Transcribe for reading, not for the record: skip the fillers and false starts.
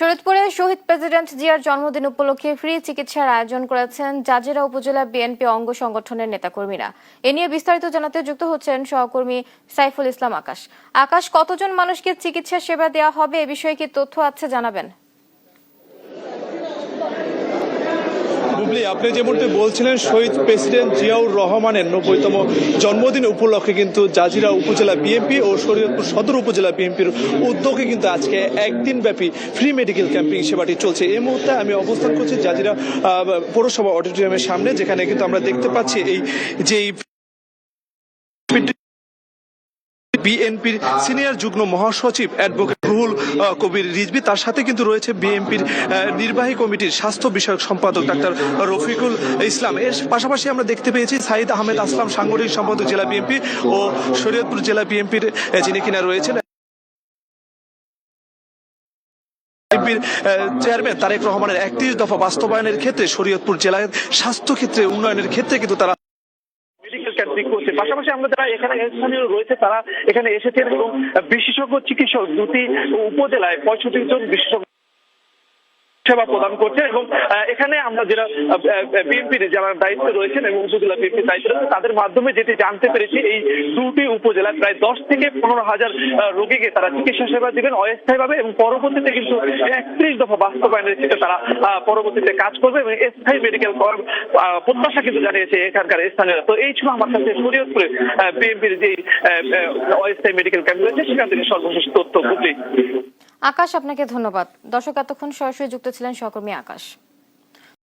শরীয়তপুরে শহীদ president জিয়ার জন্মদিন উপলক্ষে ফ্রি চিকিৎসার আয়োজন করেছেন জাজিরা উপজেলা বিএনপি অঙ্গ সংগঠনের নেতাকর্মীরা। এ নিয়ে বিস্তারিত জানাতে যুক্ত হচ্ছেন সহকর্মী সাইফুল ইসলাম আকাশ। আকাশ, কতজন মানুষকে চিকিৎসা সেবা দেওয়া হবে এ বিষয়ে কি তথ্য আছে জানাবেন? বুবলি, আপনি যেমনটি বলছিলেন, শহীদ প্রেসিডেন্ট জিয়াউর রহমানের ৯০তম জন্মদিন উপলক্ষে কিন্তু জাজিরা উপজেলা বিএনপি ও শরীয়তপুর সদর উপজেলা বিএনপির উদ্যোগে কিন্তু আজকে একদিন ব্যাপী ফ্রি মেডিকেল ক্যাম্পিং সেবাটি চলছে। এই মুহূর্তে আমি অবস্থান করছি জাজিরা পৌরসভা অডিটোরিয়ামের সামনে, যেখানে কিন্তু আমরা দেখতে পাচ্ছি যে বিএনপির সিনিয়র যুগ্ম মহাসচিব অ্যাডভোকেট রুহুল কবির রিজভী, তার সাথে কিন্তু রয়েছে বিএনপির নির্বাহী কমিটির স্বাস্থ্য বিষয়ক সম্পাদক ডাক্তার রফিকুল ইসলাম। এর পাশাপাশি আমরা দেখতে পেয়েছি সাইদ আহমেদ আসলাম, সাংগঠনিক সম্পাদক জেলা বিএনপি ও শরীয়তপুর জেলা বিএনপির যিনি কিনা রয়েছেন চেয়ারম্যান তারেক রহমানের ৩১ দফা বাস্তবায়নের ক্ষেত্রে শরীয়তপুর জেলার স্বাস্থ্য ক্ষেত্রে উন্নয়নের ক্ষেত্রে কিন্তু তারা করছে। পাশাপাশি আমরা যারা এখানে স্থানীয় রয়েছে তারা এখানে এসেছেন এবং বিশেষজ্ঞ চিকিৎসক দুটি উপজেলায় 65 জন বিশেষজ্ঞ সেবা প্রদান করছে এবং এখানে আমরা যারা বিএনপির যারা দায়িত্বে রয়েছেন এবং উপজেলা বিএনপির দায়িত্বে রয়েছে তাদের মাধ্যমে যেটি জানতে পেরেছি, এই দুটি উপজেলায় প্রায় 10 থেকে 15,000 রোগীকে তারা চিকিৎসা সেবা দিবেন অস্থায়ীভাবে এবং পরবর্তীতে কিন্তু 31 দফা বাস্তবায়নের ক্ষেত্রে তারা পরবর্তীতে কাজ করবে এবং স্থায়ী মেডিকেল প্রত্যাশা কিন্তু জানিয়েছে এখানকার স্থানীয়রা। তো এই ছিল আমার কাছে শরীয়তপুরে বিএনপির যে অস্থায়ী মেডিকেল ক্যাম্প রয়েছে সেখান থেকে সর্বশেষ তথ্য। আকাশ, আপনাকে ধন্যবাদ। দর্শক, এতক্ষণ সরাসরি যুক্ত ছিলেন সহকর্মী আকাশ।